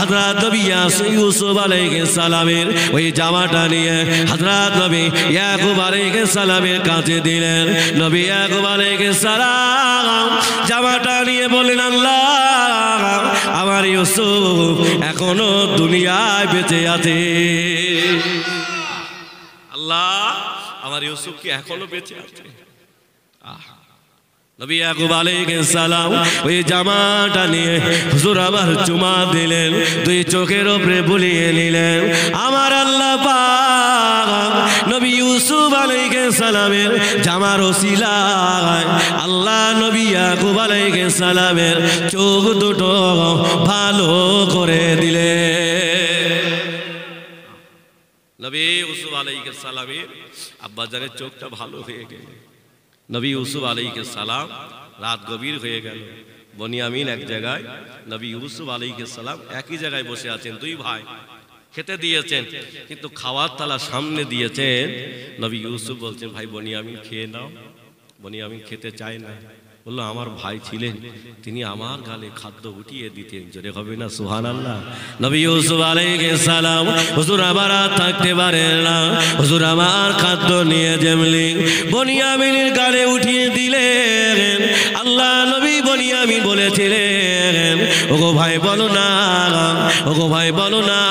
হযরত নবী ইউসুফ আলাইহিস সালামের ওই জামাটা নিয়ে হযরত নবী ইয়াকুব আলাইহিস সালামের কাছে দিলেন। নবী ইয়াকুব আলাইহিস সালাম জামাটা নিয়ে বললেন, আল্লাহ আমার ইউসুফ এখনো দুনিয়ায় বেঁচে আছে। আল্লাহ আমার ইউসুফ কি এখনো বেঁচে আছে? নবী ইয়াকুব আলাইহিস সালাম ওই জামাটা নিয়ে হুজুর আবার চুমা দিলেন, দুই চোখের উপরে বুলিয়ে নিলেন। আমার আল্লাহ পাক নবী ইউসুফ আলাইহিস সালামের জামার ওসিলায় আল্লাহ নবী ইয়াকুব আলাইহিস সালামের চোখ দুটো ভালো করে দিলেন। নবী ইউসুফ আলাইহিস সালামের আব্বাজানের চোখটা ভালো হয়ে গেল। নবী ইউসুফ আলাইহিস সালাম রাত গভীর হয়ে গেল। বনিয়ামিন এক জায়গায়, নবী ইউসুফ আলাইহিস সালাম একই জায়গায় বসে আছেন। দুই ভাই খেতে দিয়েছেন, কিন্তু খাওয়ার থালা সামনে দিয়েছেন। নবী ইউসুফ বলছেন, ভাই বনিয়ামিন খেয়ে নাও। বনিয়ামিন খেতে চায় না, বললো আমার ভাই ছিলেন, তিনি আমার গালে খাদ্য উঠিয়ে দিতেন। জোরে হবে না সুবহানাল্লাহ? নবী ইউসুফ আলাইহিস সালাম হুজুর আবার থাকতে পারেন না, হুজুর আমার খাদ্য নিয়ে যেমনি বনিয়ামিনের গালে উঠিয়ে দিলেন। আল্লাহ নবী বনিয়ামিন বলেছিলেন, ওগো ভাই বলো না, ওগো ভাই বলো না,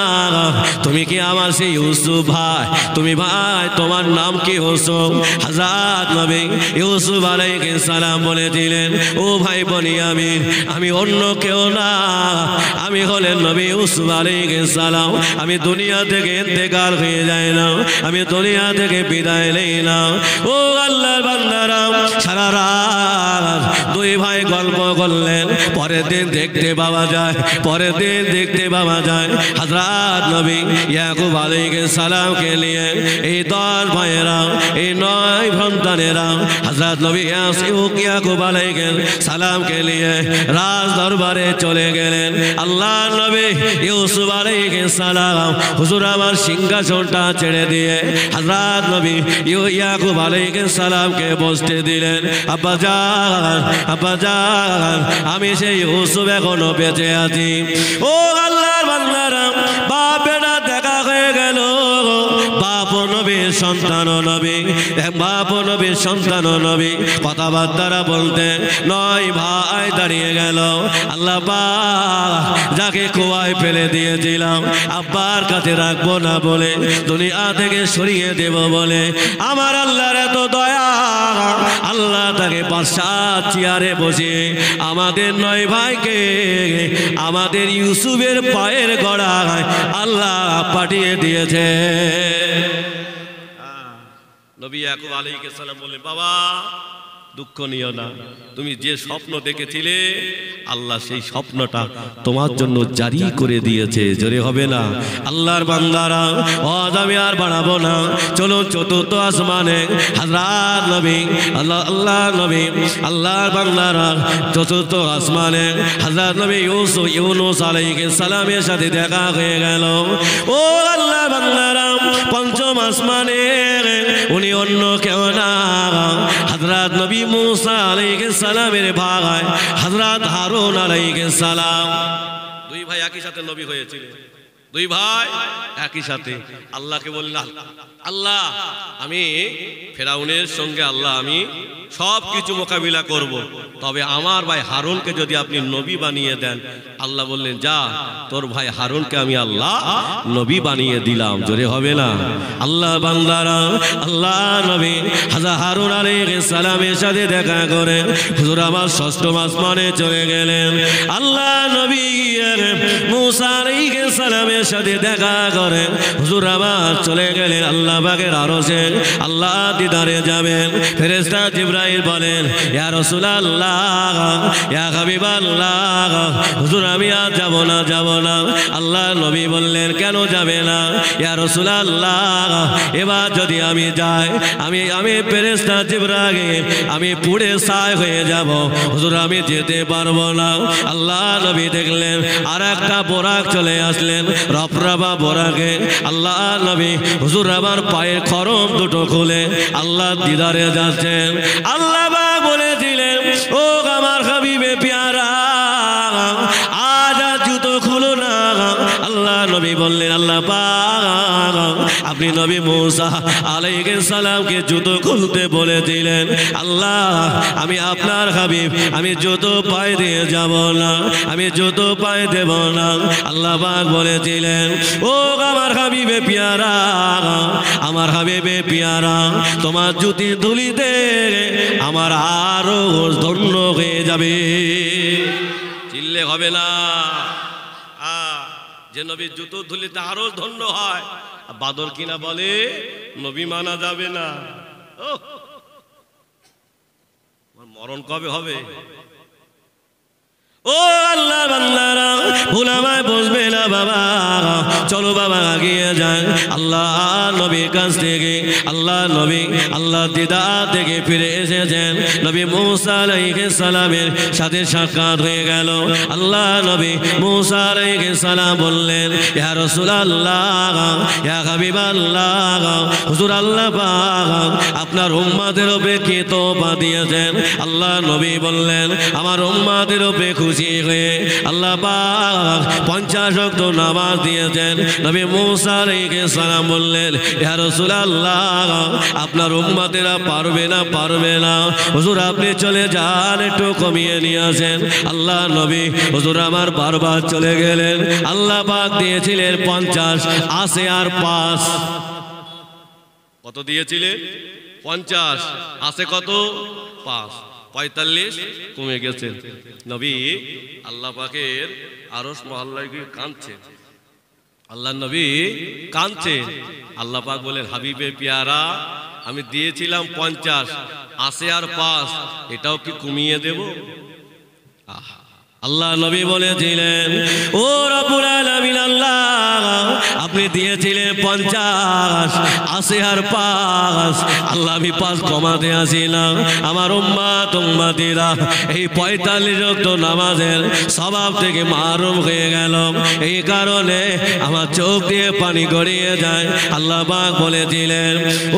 তুমি কি আমার সেই ইউসুফ ভাই? তুমি ভাই, তোমার নাম কি ইউসুফ? হযরত নবী ইউসুফ আলাইহিস সালাম বলেছিলেন, ও ভাই বনিয়ামিন, আমি অন্য কেউ না, আমি হলেন নবী ইউসুফ আলাইহিস সালাম। আমি দুনিয়া থেকে ইন্তেকাল হয়ে যায় না, আমি দুনিয়া থেকে বিদায় নেই না। ও আল্লাহর বান্দারা, সারা রাত দুই ভাই গল্প করলেন। পরের দিন দেখতে পাওয়া যায়, পরের দিন দেখতে পাওয়া যায় হযরত নবী ইয়াকুব আলাইহিস সালামকে নিয়ে এই 10 ভাইয়েরা, এই 9 সন্তানেরা হযরত নবী ইয়াকুব আলাইহিস সালামকে নিয়ে রাজ দরবারে চলে গেলেন। আল্লাহ নবী ইউসুফ আলাইহিস সালাম হুজুর আমার সিংহাসনটা ছেড়ে দিয়ে হযরত নবী ইয়াকুব আলাইহিস সালামকে বসতে দিলেন। আব্বা জান, আব্বা জান, আমি সেই ইউসুফ এখনো বেঁচে আছি। ও আল্লাহর বান্দারা, বাপ বেটা দেখা হয়ে গেল। বাপ নবীর সন্তান নবী, বাপ নবীর সন্তান নবী, কথাবার্তারা বলতে 9 ভাই দাঁড়িয়ে গেল। আল্লাহ পাক যাকে কুয়ায় ফেলে দিয়েছিলাম, আব্বার কাছে রাখবো না বলে, দুনিয়া থেকে সরিয়ে দেব বলে, আমার আল্লাহর এত দয়া, আল্লাহ তাকে বাদশাহ চেয়ারে বসে আমাদের 9 ভাইকে আমাদের ইউসুফের পায়ের গড়ায় আল্লাহ পাঠিয়ে দিয়েছে। নবী ইয়াকুব আলাইহিস সালাম বললেন, বাবা দুঃখ নিও না, তুমি যে স্বপ্ন দেখেছিলে আল্লাহ সেই স্বপ্নটা তোমার জন্য জারি করে দিয়েছে। জোরে হবে না? আল্লাহর বান্দারা, আজ আমি আর বাড়াবো না, চলো চতুর্থ আসমানে হযরত নবী আল্লাহ নবী আল্লাহর বান্দারা চতুর্থ আসমানে হযরত নবী ইউনূস আলাইহিস সালামের সাথে দেখা হয়ে গেল। ও আল্লাহর বান্দারা, পঞ্চম আসমানে উনি অন্য কেউ না, হযরত নবী মুসা আলাইহিস সালামের ভাই হযরত হারুন আলাইহিস সালাম। দুই ভাই একই সাথে নবী হয়েছিলেন, দুই ভাই একই সাথে। আল্লাহকে বললেন, আল্লাহ আমি ফেরাউনের সঙ্গে আল্লাহ আমি সব কিছু মোকাবিলা করব, তবে আমার ভাই হারুনকে যদি আপনি নবী বানিয়ে দেন। আল্লাহ বললেন, যা, তোর ভাই হারুনকে আমি আল্লাহ নবী বানিয়ে দিলাম। জোরে হবে না? আল্লাহ বান্দারা, আল্লাহ নবী হযরত হারুন আলাইহিস সালামের সাথে দেখা করে হুজুর আমার ষষ্ঠম আসমানে চলে গেলেন। আল্লাহ নবী মুসা আলাইহিস সালামের সাথে দেখা করে হুজুর আমার চলে গেলেন আল্লাহ পাকের আরশে। আল্লাহ দিদারে যাবেন। ফেরেশতা জিবরাইল বলেন, ইয়া রাসূলুল্লাহ, ইয়া হাবিবাল্লাহ, হুজুর আমি আর যাব না, যাব না। আল্লাহ নবী বললেন, কেন যাবে না? ইয়া রাসূলুল্লাহ, এবার যদি আমি যাই, আমি ফেরেশতা জিবরাইল আমি পুড়ে ছাই হয়ে যাব, হুজুর আমি যেতে পারবো না। আল্লাহ নবী দেখলেন আর একটা বোরাক চলে আসলেন, রফরাবা বোরাকে। আল্লাহ নবী হুজুর আমার পায়ের খরম দুটো খুলে আল্লাহ দিদারে যাচ্ছেন। আল্লাহ বলেছিলেন, ও আমার হাবিবে প্যারা, আজ জুতো খুলো না, নবী বললেন আল্লাহ পাক আপনি নবী মুসা আলাইহিস সালামকে জুতো খুলতে বলে দিলেন আল্লাহ আমি আপনার হাবিব আমি জুতো পায়ে দিয়ে যাব না আমি জুতো পায়ে দেব না আল্লাহ পাক বলেছিলেন ও আমার হাবিবে পিয়ারা আমার হাবিবে পিয়ারা তোমার জুতির ধুলিতে আমার আরো ধন্য হয়ে যাবে চিল্লে হবে না যে নবীর জুতো ধুলিতে আরো ধন্য হয় বাদর কিনা বলে নবী মানা যাবে না মরণ কবে হবে ও আল্লাহ বান্দারা ভুলামায় বসবে না বাবা চলো বাবা এগিয়ে যান আল্লাহ নবীর কাছ থেকে আল্লাহ নবী আল্লাহ দিদা থেকে ফিরে এসেছেন নবী মুসা আলাইহিস সালামের সাথে সাক্ষাৎ হয়ে গেল আল্লাহ নবী মুসা আলাইহিস সালাম বললেন ইয়া রাসূলুল্লাহ ইয়া হাবিবাল্লাহ হুজুর আল্লাহ পাক আপনার উম্মতের উপরে কি তোবা দিয়েছেন আল্লাহ নবী বললেন আমার উম্মতের উপরে খুশি হয়ে আল্লাহ পাক 50 ওয়াক্ত নামাজ দিয়েছেন নবী মুসা আলাইহিস সালাম বললেন ইয়া রাসূলুল্লাহ আপনার উম্মতেরা পারবে না হুজুর আপনি চলে যান একটু কমিয়ে নিয়ে আসেন আল্লাহ নবী হুজুর আমার বারবার চলে গেলেন আল্লাহ পাক দিয়েছিলেন 50 আসে আর 5 কত দিয়েছিলেন 50 আসে কত 5 45 কমে গেছেন নবী আল্লাহ পাকের আরশ মহল্লায় গিয়ে কাঁদছেন আল্লাহ নবী কাঁদছেন আল্লাহ পাক বলেন হাবিবে পিয়ারা আমি দিয়েছিলাম 50 আসে আর 5 এটাও কি কমিয়ে দেব আল্লাহ নবী বলেছিলেন ও রব্বুল আলামিন আল্লাহ আপনি দিয়েছিলেন 50 আসে আর 5 আল্লাহ আমি 5 কমাতে আসিলাম আমার উম্মতিরা এই 45 ওয়াক্ত নামাজের সওয়াব থেকে মাহরুম হয়ে গেল এই কারণে আমার চোখ দিয়ে পানি গড়িয়ে যায় আল্লাহ পাক বলেছিলেন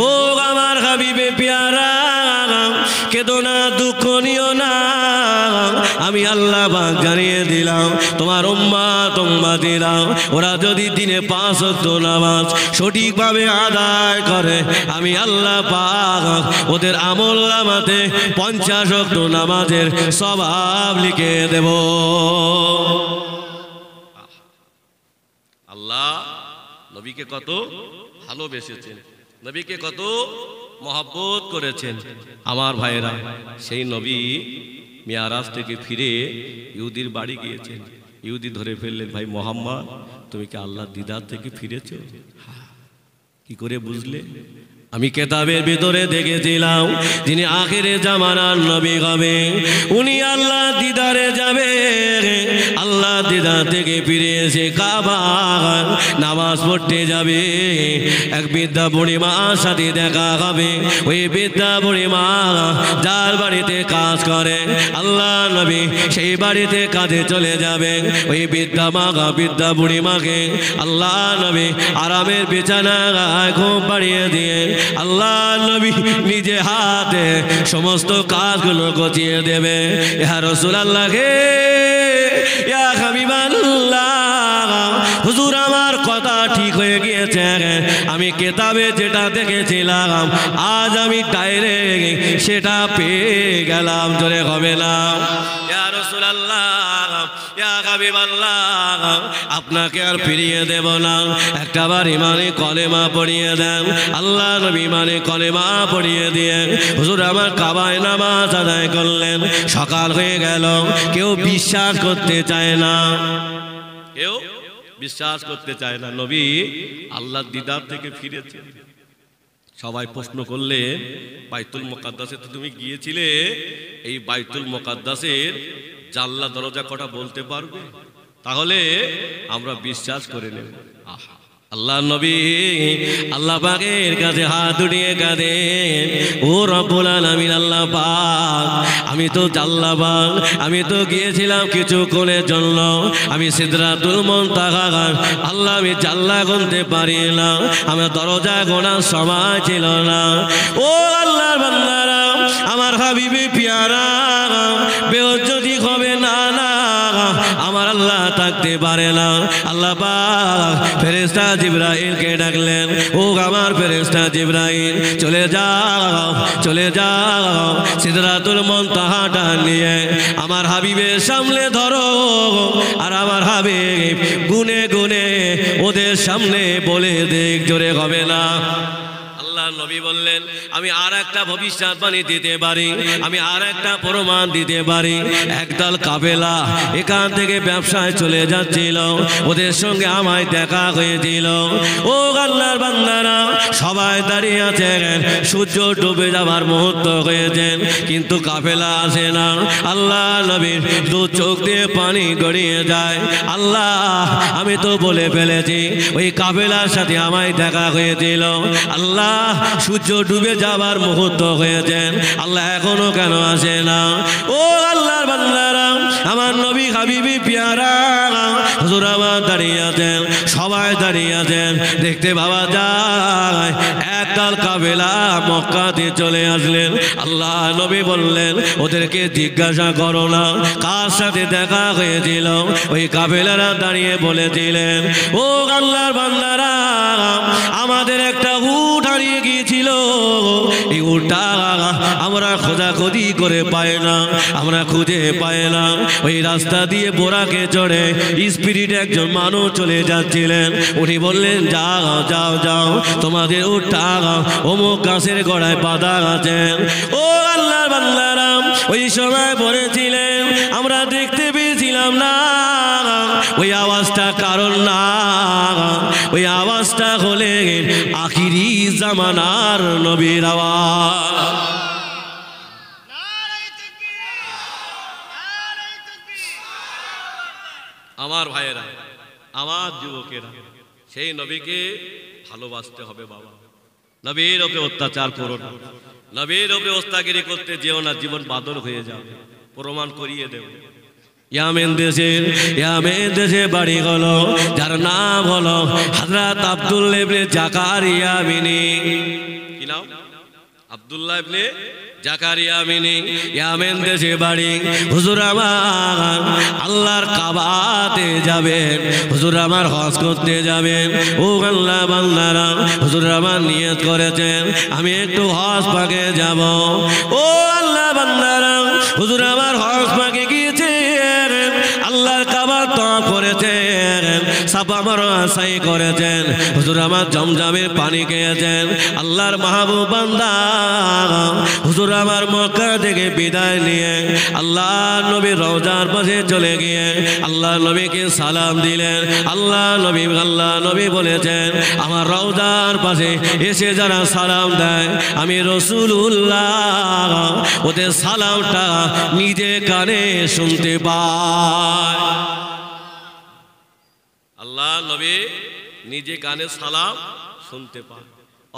ও আমার হাবিবে পিয়ারা কেঁদো না দুঃখ নিও না আমি আল্লাহ পাক জানিয়ে দিলাম তোমার উম্মতিরা ওরা যদি দিনে 5 ওয়াক্ত নামাজ সঠিকভাবে আদায় করে আমি আল্লাহ পাক ওদের আমলনামাতে 50 ওয়াক্ত নামাজের সওয়াব লিখে দেব আল্লাহ নবীকে কত ভালোবেসেছেন নবীকে কত মহব্বত করেছেন আমার ভাইরা সেই নবী মিয়ারাজ থেকে ফিরে ইহুদির বাড়ি গিয়েছেন ইহুদি ধরে ফেললেন ভাই মুহাম্মদ তুমি কি আল্লাহর দিদার থেকে ফিরেছো কি করে বুঝলে আমি কিতাবের ভিতরে দেখেছিলাম যিনি আখিরে জামানার নবী হবে উনি আল্লাহ দিদারে যাবে আল্লাহ দিদার থেকে ফিরে এসে কাবা নামাজ পড়তে যাবে এক বৃদ্ধা বুড়িমার সাথে দেখা হবে ওই বৃদ্ধা বুড়িমা যার বাড়িতে কাজ করে আল্লাহ নবী সেই বাড়িতে কাজে চলে যাবে ওই বৃদ্ধা বুড়িমাকে আল্লাহ নবী আরামের বিছানায় ঘুম পাড়িয়ে দিয়ে আল্লাহ নবী নিজে হাতে সমস্ত কাজগুলো গছিয়ে দেবে ইয়া রাসূলুল্লাহ ইয়া হাবিবাল্লাহ হুজুর আমার কথা ঠিক হয়ে গিয়েছে আমি কিতাবে যেটা দেখেছিলাম আজ আমি ডাইরেক্ট সেটা পেয়ে গেলাম জোরে হবে না ইয়া রাসূলুল্লাহ ইয়া হাবিবাল্লাহ আপনাকে আর ফিরিয়ে দেব না একটাবার ইমানে কলেমা পড়িয়ে দেন আল্লাহ নবী ইমানে কলেমা পড়িয়ে দিয়ে হুজুর আমার কাবায় নামাজ আদায় করলেন সকাল হয়ে গেল কেউ বিশ্বাস করতে চায় না কেউ বিশ্বাস করতে চায় না নবী আল্লাহর দিদার থেকে ফিরেছে সবাই প্রশ্ন করলে বাইতুল মুকাদ্দাসে তো তুমি গিয়েছিলে এই বাইতুল মুকাদ্দাসের জানলা দরজা কটা বলতে পারবে তাহলে আমরা বিশ্বাস করে নেব আল্লাহ নবী আল্লাহ পাকের কাছে হাত উঠিয়ে কাঁদে ও রব্বুল আলামিন আল্লাহ পাক আমি তো জাল্লা পাক আমি তো গিয়েছিলাম কিছুক্ষণের জন্য আমি সিদরাতুল মুনতাহা আল্লাহ আমি জাল্লা গুনতে পারি না আমার দরজা গোনার সময় ছিল না ও আল্লাহর বান্দারা আমার হাবিবে পিয়ারা বেহুশ যদি হবে না আমার আল্লাহ থাকতে পারে না। আল্লাহ পাক ফেরেশতা জিবরাইলকে ডাকলেন, ও আমার ফেরেশতা জিবরাইল, চলে যাও, চলে যাও, সিদরাতুল মুনতাহাটা নিয়ে আমার হাবিবের সামনে ধরো, আর আমার হাবিব গুনে গুনে ওদের সামনে বলে দেখ, জোরে হবে না। আল্লাহ নবী বললেন, আমি আর একটা ভবিষ্যৎবাণী দিতে পারি, আমি আর একটা প্রমাণ দিতে পারি। একদল কাফেলা এখান থেকে ব্যবসায় চলে যাচ্ছিল, ওদের সঙ্গে আমায় দেখা হয়েছিল। ও আল্লাহর বান্দারা, সবাই দাঁড়িয়ে আছেন, সূর্য ডুবে যাবার মুহূর্ত হয়েছেন, কিন্তু কাফেলা আসে না। আল্লাহ নবীর দু চোখ দিয়ে পানি গড়িয়ে যায়। আল্লাহ, আমি তো বলে ফেলেছি ওই কাফেলার সাথে আমায় দেখা হয়েছিল। আল্লাহ, সূর্য ডুবে যাবার মুহূর্ত হয়েছেন, আল্লাহ এখনো কেন আসে না? ও আল্লাহর বান্দারা, আমার নবী হাবিবি পিয়ারা হুজুর আমার দাঁড়িয়ে আছেন, সবাই দাঁড়িয়ে আছেন, দেখতে পাওয়া যায় একদল কাফেলা মক্কাতে চলে আসলেন। আল্লাহ নবী বললেন, ওদেরকে জিজ্ঞাসা করো না কার সাথে দেখা হয়েছিল। ওই কাফেলারা দাঁড়িয়ে বলেছিলেন, ও আল্লাহর বান্দারা, আমাদের একটা উট হারিয়ে গিয়েছিল, এই উটটা আমরা খোঁজাখুঁজি করে পাই না, আমরা খুঁজে পাই না। ওই রাস্তা দিয়ে বোরাকে চড়ে স্পিরিট একজন মানুষ চলে যাচ্ছিলেন, উনি বললেন, যাও যাও যাও, তোমাদের উটটা অমুক গাছের গোড়ায় বাঁধা আছেন। ও আল্লাহর বান্দারা, ওই সময় বলেছিলেন, আমরা দেখতে পেয়েছিলাম না ওই আওয়াজটা, কারণ না ওই আওয়াজটা হলে আখিরি জামানার নবীর আওয়াজ। আমার ভাইয়েরা, আমার যুবকেরা, সেই নবীকে ভালোবাসতে হবে বাবা। নবীর ওপরে অত্যাচার করো না, নবীর ওপরে ওস্তাগিরি করতে যেও না, জীবন বাদর হয়ে যাবে, প্রমাণ করিয়ে দেব। ইয়ামেন দেশে বাড়ি হলো, যার নাম হলো হযরত আব্দুল্লাহ ইবনে জাকারিয়া বিনি। কি নাম? আব্দুল্লাহ ইবনে জাকারিয়া বিনি। ইয়ামেন দেশে বাড়ি। হুজুর আমার আল্লাহর কাবাতে যাবেন, হুজুর আমার হজ করতে যাবেন। ও আল্লাহ বান্দারা, হুজুর আমার নিয়ত করেছেন আমি একটু হজ পাকে যাব। ও আল্লাহ বান্দারা, হুজুর আমার হজ পাকে গিয়েছেন, আল্লাহর কাবা তওয়াফ করেছেন, সাফা মারওয়া সাই করেছেন, হুজুর আমার জমজমের পানি খেয়েছেন। আল্লাহর মাহবুব বান্দা হুজুর আমার মক্কা থেকে বিদায় নিয়ে আল্লাহ নবীর রওজার পাশে চলে গিয়ে আল্লাহ নবীকে সালাম দিলেন। আল্লাহ নবী বলেছেন, আমার রওজার পাশে এসে যারা সালাম দেয়, আমি রাসূলুল্লাহ ওদের সালামটা নিজে কানে শুনতে পাই। আল্লাহ নবী নিজে কানে সালাম শুনতে পায়।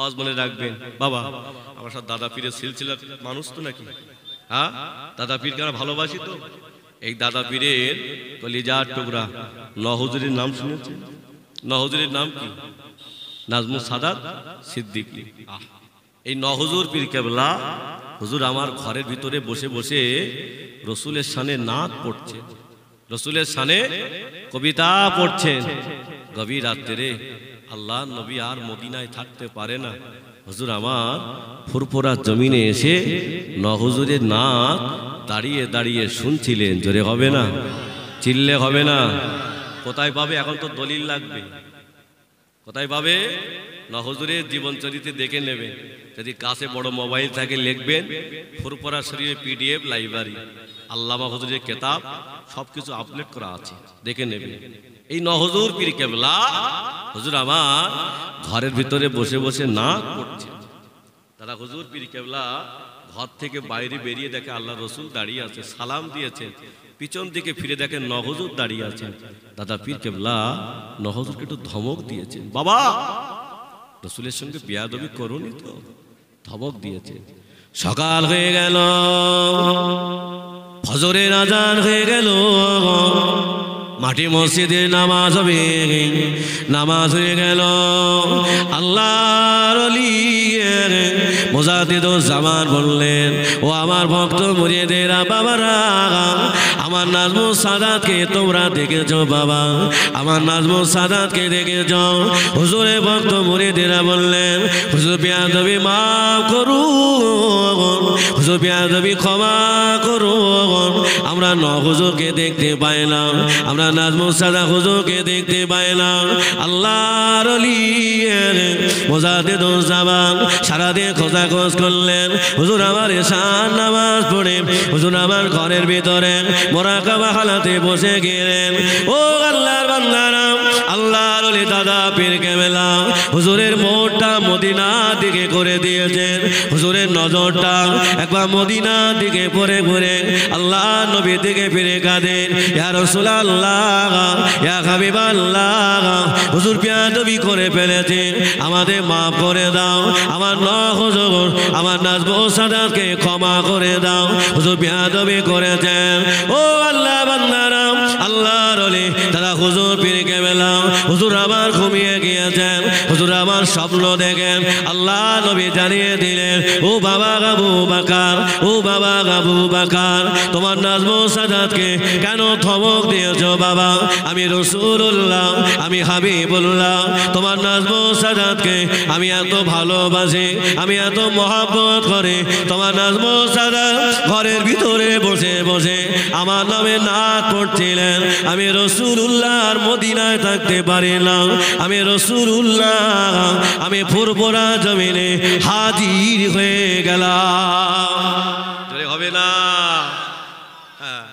আজ মনে রাখবেন বাবা, আমার সাথে দাদা পীরের সিলসিলার মানুষ তো নাকি, হ্যাঁ? দাদা পীরকে আমরা ভালোবাসি তো। এই দাদা পীরের কলিজার টুকরা নহুজুরের নাম শুনেছেন? নহুজুরের নাম কি? নাজমুস সাদাত সিদ্দিকী। এই নহুজুর পীর কেবলা হুজুর আমার ঘরের ভিতরে বসে বসে রসুলের শানে নাত পড়ছে, রসুলের শানে কবিতা পড়ছেন। গভীর রাত্রে আল্লাহ নবী আর মদিনায় থাকতে পারে না, হুজুর আমার ফুরফুরা জমিনে এসে নহুজুরের নাত দাঁড়িয়ে দাঁড়িয়ে শুনছিলেন। জোরে হবে না, চিল্লে হবে না। কোথায় পাবে? এখন তো দলিল লাগবে। কোথায় পাবে? নহুজুরের জীবনচরিত্রে দেখে নেবেন। যদি কাছে বড় মোবাইল থাকে লিখবেন ফুরফুরা শরীফের PDF লাইব্রেরি, আল্লামা হুজুরের কিতাব সবকিছু আপলোড করা আছে, দেখে নেবেন। এই নহুজুর পীর কেবলা হুজুর আমার ঘরের ভিতরে বসে বসে নাত পড়ছে। তারা হুজুর পীর কেবলা ঘর থেকে বাইরে বেরিয়ে দেখে আল্লাহ রসুল দাঁড়িয়ে আছে, সালাম দিয়েছেন। পিছন দিকে ফিরে দেখেন নহুজুর দাঁড়িয়ে আছেন। দাদা পীর কেবলা নহুজুরকে একটু ধমক দিয়েছেন, বাবা রসুলের সঙ্গে বেয়াদবি করোনি তো, ধমক দিয়েছেন। সকাল হয়ে গেল, ফজরের আজান হয়ে গেল, মাটি মসজিদে নামাজ হবে, নামাজ হয়ে গেল। আল্লাহর ওলি মুজাদ্দিদুজ জামান বললেন, ও আমার ভক্ত মুরিদেরা বাবারা, আমার আমার নাজমুল সাদাতকে তোমরা দেখেছো বাবা, আমার নাজমুল সাদাতকে দেখেছো। হুজুরে ভক্ত মুরিদেরা বললেন, হুজুর বেয়াদবি মাফ করুন, হুজুর বেয়াদবি ক্ষমা করুন। আমরা হুজুরকে দেখতে পাই না, আমরা নাজমুল সাদাত হুজুরকে দেখতে পাই না। আল্লাহর ওলি মুজাদ্দিদুল জামান সারাদিন খোঁজাখোঁজ করলেন। হুজুর আমার এশার নামাজ পড়ে হুজুর আমার ঘরের ভিতরে মুরাকাবা হালাতে বসে গেলেন। ও আল্লাহর বান্দারা, আল্লাহর ওলি দাদা পীর কেবলা হুজুরের মোড়টা মদিনার দিকে করে দিয়েছেন। হুজুরের নজরটা একবার মদিনার দিকে পড়ে ঘুরে আল্লাহ নবী দিকে ফিরে কাঁদেন, ইয়া রাসূলুল্লাহ, ইয়া হাবিবাল্লাহ, হুজুর বেয়াদবি করে ফেলেছে, আমাদের মাফ করে দাও। আমার হুজুর আমার নাজমুল সাদাতকে ক্ষমা করে দাও, হুজুর বেয়াদবি করেছেন। ও আল্লাহ বান্দারা, আল্লাহর ওলি তারা হুজুর পীর কেবলা হুজুর আমার ঘুমিয়ে গিয়েছেন। হুজুর আমার স্বপ্ন দেখেন, আল্লাহ নবী জানিয়ে দিলেন, ও বাবা আবু বকর, ও বাবা আবু বকর, তোমার নাজমুল সাদাতকে কেন ধমক দিয়েছো বাবা? আমি রাসূলুল্লাহ, আমি হাবিবুল্লাহ, তোমার নাজমুল সাদাতকে আমি এত ভালোবাসি, আমি এত মহব্বত করি। তোমার নাজমুল সাদাত ঘরের ভিতরে বসে বসে আমার নামে নাত পড়ছিলেন। আমি রাসূলুল্লাহর মদিনায় থাকতে পারি না, আমি রাসূলুল্লাহ, আমি ফুরফুরা জমিনে হাজির হয়ে গেলাম। হবে না? হ্যাঁ,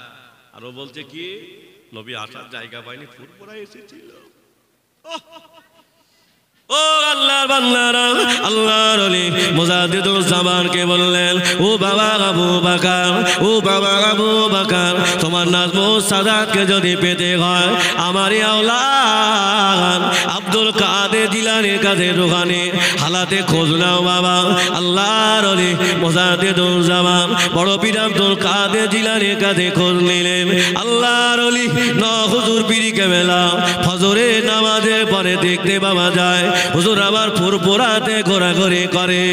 আরো বলছে কি, নবী আসার জায়গা পায়নি, ফুরফুরা এসেছিল। ও আল্লাহর বান্দারা, আল্লাহর ওলি মুজাদ্দিদুল জামানকে বললেন, ও বাবা আবু বকর, ও বাবা আবু বকর, তোমার নাজমুল সাদাতকে যদি পেতে হয় আমারই আওলাদ আব্দুল কাদের জিলানীর কাছে রুহানি হালাতে খোঁজ নাও বাবা। আল্লাহর ওলি মুজাদ্দিদুল জামান বড় পীর আব্দুল কাদের জিলানীর কাছে খোঁজ নিলেন। আল্লাহর ওলি হুজুর পীর কেবলা ফজরের নামাজের পরে দেখতে পাওয়া যায় হুজুর আবার ফুরফুরাতে ঘোরাঘুরি করে।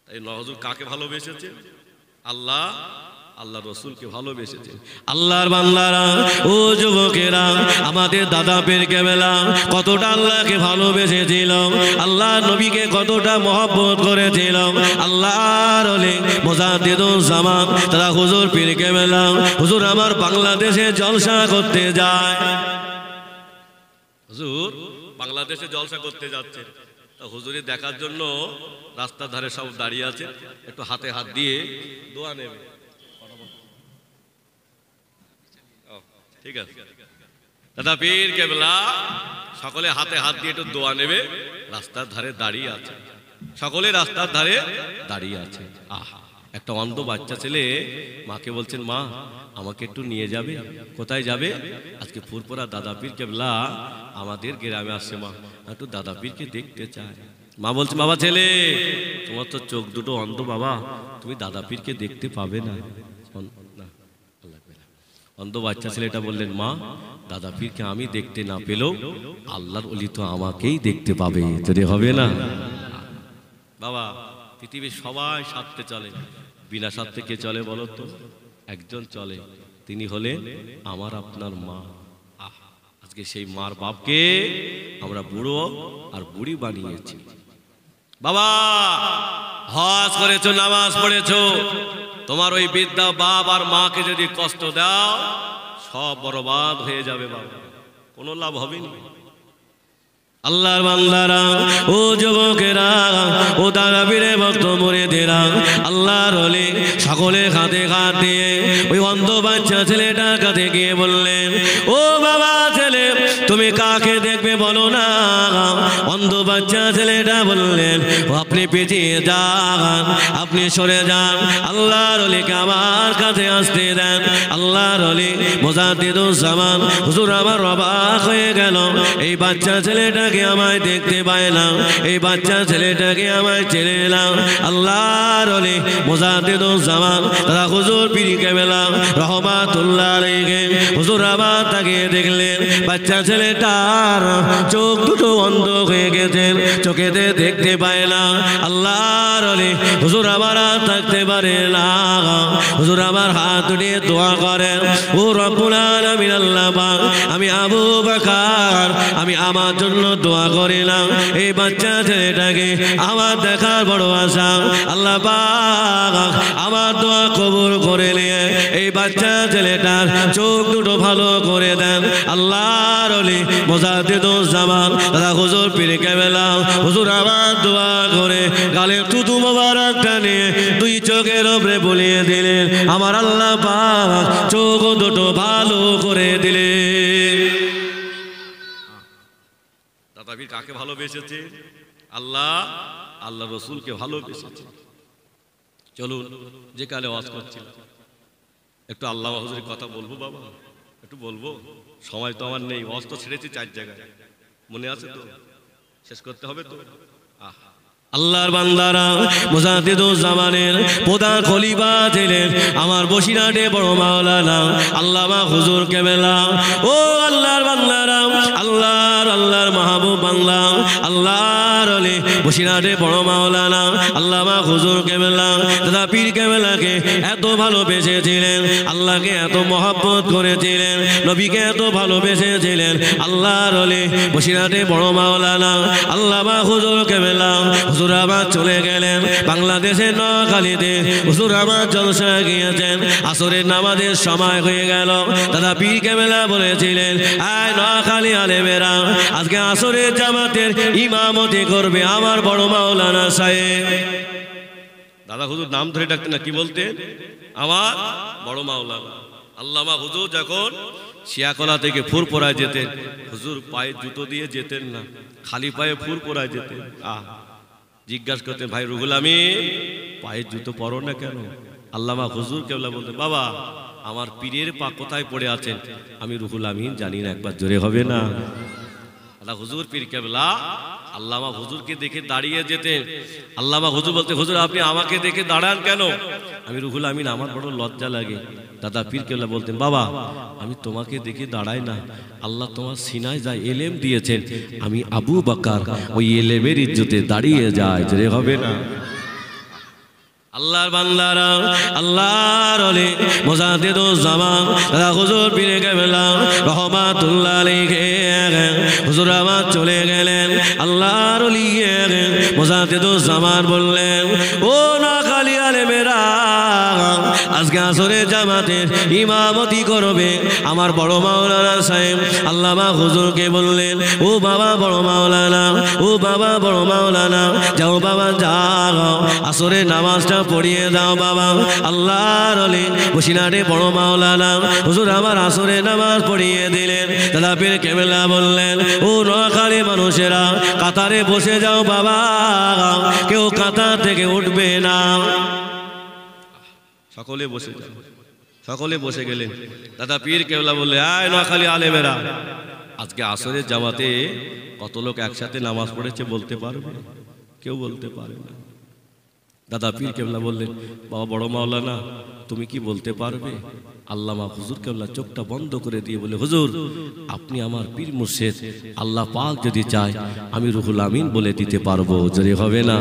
এই হুজুর কাকে ভালোবেসেছে? আল্লাহ, আল্লাহ রসুলকে ভালোবেসেছে। আল্লাহর বান্দারা, ও যুবকেরা, আমাদের দাদা পীর কেবলা কতটা আল্লাহকে ভালোবেসেছিল, আল্লাহ নবীকে কতটা মহব্বত করেছিল। আল্লাহর ওলি মুজাদ্দিদুল জামান তারা হুজুর পীর কেবলা হুজুর আমার বাংলাদেশে জলসা করতে যায়। হুজুর বাংলাদেশে জলসা করতে যাচ্ছে, হুজুরি দেখার জন্য রাস্তার ধারে সব দাঁড়িয়ে আছে, একটু হাতে হাত দিয়ে দোয়া নেবে। ঠিক আছে, দাদা পীর কেবলা সকলে হাতে হাত দিয়ে একটু দোয়া নেবে, রাস্তার ধারে দাঁড়িয়ে আছে, সকলে রাস্তার ধারে দাঁড়িয়ে আছে। আহা, একটা অন্ধ বাচ্চা ছেলে মাকে বলছেন, মা আমাকে একটু নিয়ে যাবে? কোথায় যাবে? আজকে ফুরফুরা দাদা পীর কেবলা আমাদের গ্রামে আসছে, মা একটু দাদা পীরকে দেখতে চায়। মা বলছে, বাবা ছেলে তোমার তো চোখ দুটো অন্ধ বাবা, তুমি দাদা পীরকে দেখতে পাবে না। অন্ধ বাচ্চা ছেলেটা বললেন, মা দাদা পীরকে আমি দেখতে না পেলেও আল্লাহর ওলি তো আমাকেই দেখতে পাবে, যদি হবে না? বাবা পৃথিবীর সবাই স্বার্থে চলে, বিনা স্বার্থে কে চলে বলো তো? একজন চলে, তিনি হলেন আমার আপনার মা। আজকে সেই মার বাপকে আমরা বুড়ো আর বুড়ি বানিয়েছি। বাবা হজ করেছো, নামাজ পড়েছো, তোমার ওই বিদ্যা বাপ আর মাকে যদি কষ্ট দাও সব বরবাদ হয়ে যাবে বাবা, কোনো লাভ হবে না। আল্লাহর বান্দারা, ও যুবকেরা, ও দাদা পীরে ভক্ত মুরিদেরা, আল্লাহর ওলি সকলে হাতে হাত দিয়ে ওই অন্ধ বাচ্চা ছেলেটার কাছে গিয়ে বললেন, ও বাবা ছেলে তুমি কাকে দেখবে বলো না? অন্ধ বাচ্চা ছেলেটা বললেন, আপনি পিছিয়ে যান, আপনি সরে যান, আল্লাহর ওলিকে আমার কাছে আসতে দেন। আল্লাহর ওলি মুজাদ্দিদুল জামান হুজুর আমার অবাক হয়ে গেল, এই বাচ্চা ছেলেটা আমায় দেখতে পায় না, এই বাচ্চা ছেলেটাকে আমায় ছেড়ে এলাম। আল্লাহর ওলি মুজাদ্দিদুল জামান তারা হুজুর পীর কেবলা রহমাতুল্লাহ আলাইহি হুজুর আবার তাকিয়ে দেখলেন, বাচ্চা ছেলে ছেলেটার চোখ দুটো অন্ধ হয়ে গেছে, চোখেতে দেখতে পায় না। আল্লাহর ওলি হুজুর আমার আর থাকতে পারে না। হুজুর আমার হাত উঠিয়ে দোয়া করেন, ও রব্বুল আলামিন আল্লাহ পাক, আমি আবু বকর আমি আমার জন্য দোয়া করিলাম, এই বাচ্চা ছেলেটাকে আমার দেখার বড় আশা। আল্লাহ পাক আমার দোয়া কবুল করে নিয়ে এই বাচ্চা ছেলেটার চোখ দুটো ভালো করে দেন। আল্লাহর ওলি মুজাদ্দিদুজ্জামান দাদা হুজুর পীর কেবলা হুজুর আমার দোয়া করে গালে থুতু মোবারকটা নিয়ে দুই চোখের উপরে বুলিয়ে দিলেন। আমার আল্লাহ পাক চোখ দুটো ভালো করে দিলেন। দাদা পীর কাকে ভালোবেসেছে? আল্লাহ আল্লাহ রসুলকে ভালোবেসেছে। চলুন, যে কালে ওয়াজ করছিলাম একটু আল্লাহ হুজুরের কথা বলবো বাবা, একটু বলবো। সময় তো আমার নেই, ওয়াজ তো ছেড়েছি 4 জায়গায়, মনে আছে তো? শেষ করতে হবে তো। আল্লাহর বান্দারা মুজাদ্দিদুজ্জামানের প্রধান খলিফা ছিলেন আমার বসিরহাটে বড় মাওলানা আল্লামা হুজুর কেবলা। ও আল্লাহর বান্দারা, আল্লাহর মাহবুব বাংলা আল্লাহর ওলি বসিরহাটে বড় মাওলানা আল্লামা হুজুর কেবলা দাদা পীর কেবলাকে এত ভালোবেসেছিলেন, আল্লাহকে এত মহব্বত করেছিলেন, নবীকে এত ভালোবেসেছিলেন। আল্লাহর ওলি বসিরহাটে বড় মাওলানা আল্লামা হুজুর কেবলা হুজুর আবার চলে গেলেন বাংলাদেশের নোয়াখালীতে। হুজুর আবার জলসা গিয়েছেন, আসরের নামাজের সময় হয়ে গেল। দাদা পীর কেবলা বলেছিলেন, আয় নোয়াখালী আলেমেরা, আজকে আসরের জামাতের ইমামতি করবে আমার বড় মাওলানা সাহেব। দাদা হুজুর নাম ধরে ডাকতেন না, কি বলতেন? আমার বড় মাওলানা আল্লামা হুজুর যখন শিয়াকলা থেকে ফুরপুরায় যেতেন, হুজুর পায়ে জুতো দিয়ে যেতেন না, খালি পায়ে ফুরপুরায় যেতেন। জিজ্ঞাসা করতেন, ভাই রুহুল আমিন পায়ে জুতো পরো না কেন? আল্লামা হুজুর কেবলা বলতেন, বাবা আমার পীরের পা কোথায় পড়ে আছেন আমি রুহুল আমিন জানি না, একবার জোরে হবে না। আল্লাহ হুজুর পীর কেবলা আল্লামা হুজুরকে দেখে দাঁড়িয়ে যেতেন। আল্লামা হুজুর বলতে, হুজুর আপনি আমাকে দেখে দাঁড়ান কেন? আমি রুহুল আমিন আমার বড় লজ্জা লাগে। দাদা পীর কেবলা বলতেন, বাবা আমি তোমাকে দেখে দাঁড়াই না, আল্লাহ তোমার সিনায় যায় এলেম দিয়েছেন, আমি আবু বকর ওই এলেমের ইজ্জতে দাঁড়িয়ে যায়, জোরে হবে না। আল্লাহর বান্দারা আল্লাহর ওলি মুজাদ্দিদুজ্জামান দাদা হুজুর পীর কেবলা রহমাতুল্লাহ আলাইহি হুজুর আবার চলে গেলেন। আল্লাহর ওলি মুজাদ্দিদুজ্জামান বললেন, ও নোয়াখালী আলেমেরা, আজকে আসরের জামাতের ইমামতি করবে আমার বড় মাওলানা সাহেব। আল্লামা হুজুরকে বললেন, ও বাবা বড় মাওলানা, ও বাবা বড় মাওলানা, যাও বাবা যাও, আসরের নামাজটা পড়িয়ে দাও বাবা। আল্লাহর ওলি বসিরহাটে বড় মাওলানা হুজুর আমার আসরের নামাজ পড়িয়ে দিলেন। দাদা পীর কেবলা বললেন, ও নোয়াখালী মানুষেরা কাতারে বসে যাও বাবা, কেউ কাতার থেকে উঠবে না। সকলে বসে যাও, সকলে বসে গেলেন। দাদা পীর কেবলা বললে, আয় নোয়াখালী আলেমেরা, আজকে আসরের জামাতে কত লোক একসাথে নামাজ পড়েছে বলতে পারবে? কেউ বলতে পারে না। দাদা পীর কেবলা বললেন, বাবা বড় মাওলানা তুমি কি বলতে পারবে? আল্লামা হুজুর কেবলা চোখটা বন্ধ করে দিয়ে বলে, হুজুর আপনি আমার পীর মুর্শিদ, আল্লাহ পাক যদি চায় আমি রুহুল আমিন বলে দিতে পারবো, জোরে হবে না।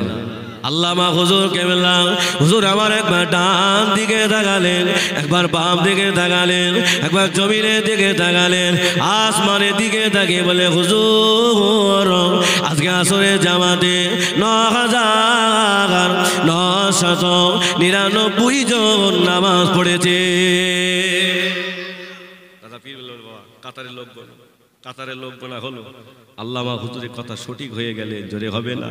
আল্লামা হুজুর কেবলা হুজুর আমার একবার ডান দিকে তাকালেন, একবার বাম দিকে তাকালেন, একবার জমিনের দিকে তাকালেন, আসমানের দিকে তাকিয়ে বলে, হুজুর আজকে আসরের জামাতে ৯,৯99 জন নামাজ পড়েছে। দাদা পীর বলল, বাবা কাতারের লোক গোনা, কাতারের লোক গোনা হলো। আল্লামা হুজুরের কথা সঠিক হয়ে গেলে জোরে হবে না।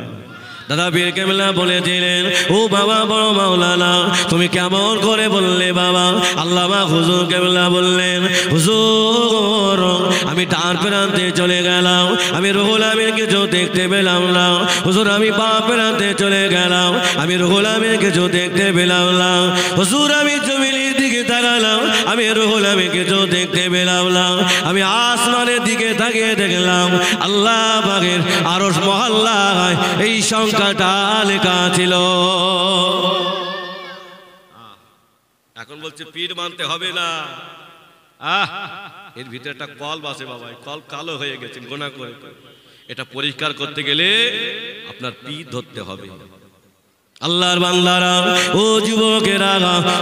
দাদা পীর কেবলা বলেছিলেন, ও বাবা বড় মাওলানা তুমি কেমন করে বললে বাবা? আল্লামা হুজুর কেবলা বললেন, হুজুর আমি ডান প্রান্তে চলে গেলাম, আমি রুহুল আমিন কিছু দেখতে পেলাম না। হুজুর আমি বাম প্রান্তে চলে গেলাম, আমি রুহুল আমিন কিছু দেখতে পেলাম না। হুজুর আমি জমিনের দিকে তাকালাম, আমি রুহুল আমিন কিছু দেখতে পেলাম না। আমি আসমানের দিকে তাকিয়ে দেখলাম আল্লাহ পাকের আরশ মহল্লায় এই সংখ্যাটা লেখা ছিল। এখন বলছে পীর মানতে হবে না, এর ভিতরে একটা কল বাসে বাবা, কল কালো হয়ে গেছে গোনা করে। এটা পরিষ্কার করতে গেলে আপনার পিঠ ধরতে হবে। আল্লাহর বান্দারা, ও যুবকেরা,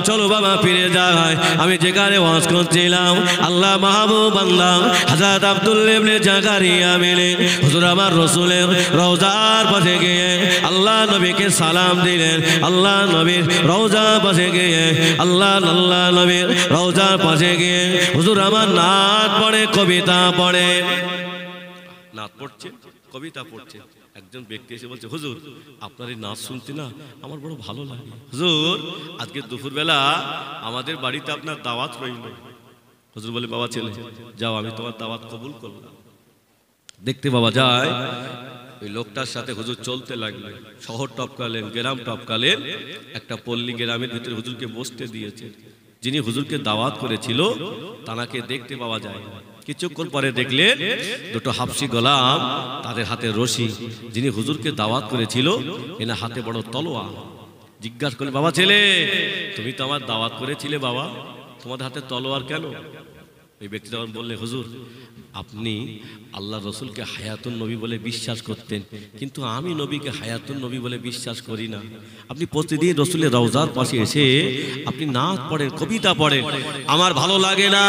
চলো বাবা ফিরে যাই। আমি যেখানে ওয়াজ করছিলাম, আল্লাহ মাহবুব বান্দা হযরত আব্দুল্লাহ ইবনে জাকারিয়া মিলে হুজুর আমার রাসূলের রওজার পাশে গিয়ে আল্লাহ নবীকে সালাম দিলেন। আল্লাহ নবীর রওজার পাশে গিয়ে আল্লাহ নবীর রওজার পাশে গিয়ে হুজুর আমার নাত পড়ে, কবিতা পড়ে। নাত পড়ছে, কবিতা পড়ছে। একজন ব্যক্তি এসে বলছে, হুজুর আপনার এই নাচ শুনতে না আমার বড় ভালো লাগে। হুজুর আজকে দুপুরবেলা আমাদের বাড়িতে আপনার দাওয়াত রইল। হুজুর বলে, বাবা ছেলে যাও, আমি তোমার দাওয়াত কবুল করলাম। দেখতে বাবা যায় ওই লোকটার সাথে হুজুর চলতে লাগলেন। শহর টপকালেন, গ্রাম টপকালেন, একটা পল্লী গ্রামের ভিতরে হুজুরকে বসতে দিয়েছে। যিনি হুজুরকে দাওয়াত করেছিল তাকে দেখতে পাওয়া যায়। কিছুক্ষণ পরে দেখলেন দুটো হাফসি গোলাম, তাদের হাতে রশি। যিনি হুজুরকে দাওয়াত করেছিল এনা হাতে বড় তলোয়ার। জিজ্ঞাসা করলেন, বাবা ছেলে তুমি তো আমার দাওয়াত করেছিলে বাবা, তোমাদের হাতে তলোয়ার কেন? ওই ব্যক্তি তখন বললে, হুজুর আপনি আল্লাহ রসুলকে হায়াতুন নবী বলে বিশ্বাস করতেন, কিন্তু আমি নবীকে হায়াতুন নবী বলে বিশ্বাস করি না। আপনি প্রতিদিন রসুলের রওজার পাশে এসে আপনি নাচ পড়েন, কবিতা পড়েন, আমার ভালো লাগে না।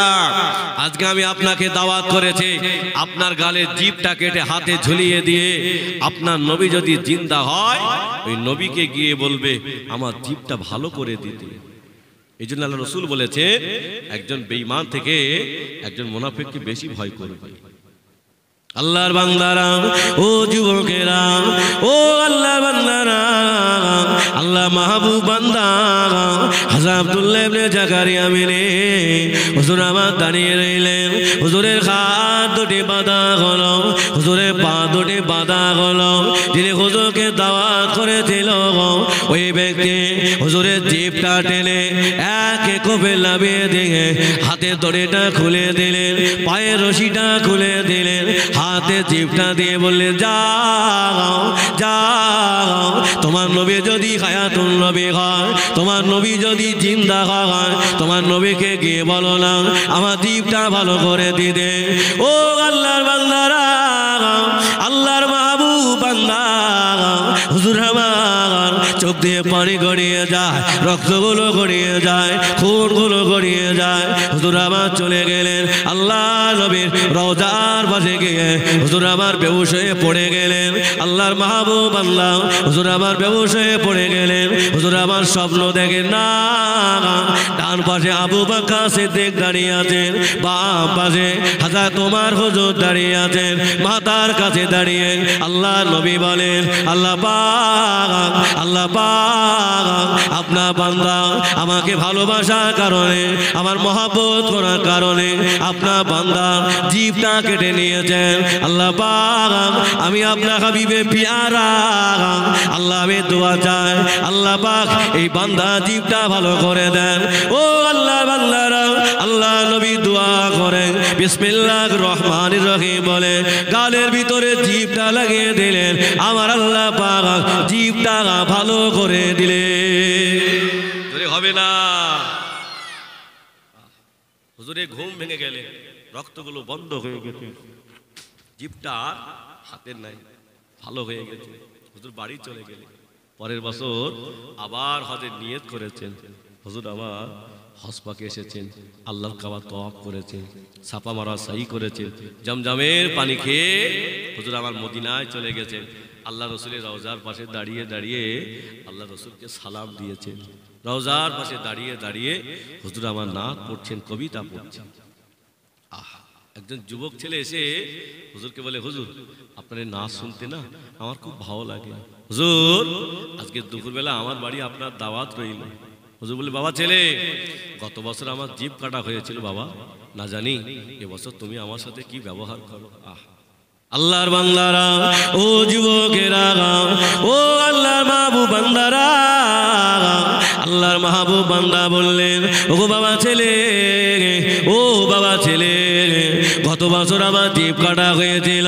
আজকে আমি আপনাকে দাওয়াত করেছি, আপনার গালে জিভটা কেটে হাতে ঝুলিয়ে দিয়ে আপনার নবী যদি জিন্দা হয় ওই নবীকে গিয়ে বলবে আমার জিভটা ভালো করে দিতে। এই জন্য আল্লাহ রসুল বলেছে একজন বেঈমান থেকে একজন মুনাফিককে বেশি ভয় করবে। আল্লাহর বান্দারা, ও যুবকেরা, ও আল্লাহর বান্দারা, আল্লাহ মাহবুব বান্দা হযরত আব্দুল্লাহ ইবনে জাকারিয়া মিলে হুজুর আমার দাঁড়িয়ে রইলেন। হুজুরের হাত দুটি বাঁধা হলো, হুজুরের পা দুটি বাঁধা হলো। যিনি হুজুরকে দাওয়াত করেছিল ওই ব্যক্তি হুজুরের জিভটা টেনে একে কোপে লাভিয়ে দিয়ে হাতের দড়িটা খুলে দিলেন, পায়ের রশিটা খুলে দিলেন, হাতে জিভটা দিয়ে বললেন, যাও যাও, তোমার নবী যদি হায়াতুন নবী হয়, তোমার নবী যদি জিন্দা হয়, তোমার নবীকে গিয়ে বলো না আমার জিভটা ভালো করে দিতে। ও আল্লাহর বান্দারা, আল্লাহর মাহবুব বান্দা হুজুর আমার চোখ দিয়ে পানি গড়িয়ে যায়, রক্তগুলো গড়িয়ে যায়, খুনগুলো গড়িয়ে যায়। হুজুর আমার চলে গেলেন, আল্লাহ নবীর রওজার পাশে গিয়ে হুজুর আমার বেহুশ হয়ে পড়ে গেলেন। আল্লাহর মাহবুব আল্লাহ হুজুর আমার বেহুশ হয়ে পড়ে গেলেন। হুজুর আমার স্বপ্ন দেখেন না, ডান পাশে আবু বকর সিদ্দিক দাঁড়িয়ে আছেন, বাম পাশে হযরত ওমর হুজুর দাঁড়িয়ে আছেন, মাথার কাছে দাঁড়িয়ে আল্লাহ নবী বলেন, আল্লাহ পাক, আল্লাহ পাক আপনার বান্দা আমাকে ভালোবাসার কারণে, আমার মহব্বত করার কারণে আপনার বান্দা জিভটা কেটে নিয়েছেন। আল্লাহ পাক আমি আপনার হাবিবে পিয়ারা, আল্লাহ আমি দোয়া চাই, আল্লাহ পাক এই বান্দা জিভটা ভালো করে দেন। ও আল্লাহ বান্দারা, আল্লাহ নবী দোয়া করেন, বিসমিল্লাহির রহমানির রহিম বলে গালের ভিতরে জিভটা লাগিয়ে দিলেন, আমার আল্লাহ পাক জিভটা ভালো করে দিলেন। হবে না, হুজুরে ঘুম ভেঙে গেলে, রক্তগুলো বন্ধ হয়ে গেছে, জিভটা হাতের নাই, ভালো হয়ে গেছে। হুজুর বাড়ি চলে গেলে, পরের বছর আবার হজের নিয়ত করেছেন। হুজুর আমার হজ পাকে এসেছেন, আল্লাহর কাবা তওয়াফ করেছেন, ছাপা মারা সাই করেছেন, জমজমের পানি খেয়ে হুজুর আমার মদিনায় চলে গেছেন। আল্লাহ রসুলের রওজার পাশে দাঁড়িয়ে দাঁড়িয়ে আল্লাহ রসুলকে সালাম দিয়েছেন। রওজার পাশে দাঁড়িয়ে দাঁড়িয়ে হুজুর আমার নাত পড়ছেন, কবিতা পড়ছেন। একজন যুবক ছেলে এসে হুজুরকে বলে, হুজুর আপনার নাচ শুনতে না আমার খুব ভালো লাগে। হুজুর আজকে দুপুরবেলা আমার বাড়ি আপনার দাওয়াত রইল। হুজুর বলে, বাবা ছেলে গত বছর আমার জিভ কাটা হয়েছিল বাবা, না জানি এবছর তুমি আমার সাথে কি ব্যবহার করো। আল্লাহর বান্দারা, ও যুবকেরা, ও আল্লাহর মাহবুব বান্দারা, আল্লাহর মাহবুব বান্দা বললেন, ও বাবা ছেলে, ও বাবা ছেলে, গত গত বছর আমার জিভ কাটা হয়েছিল,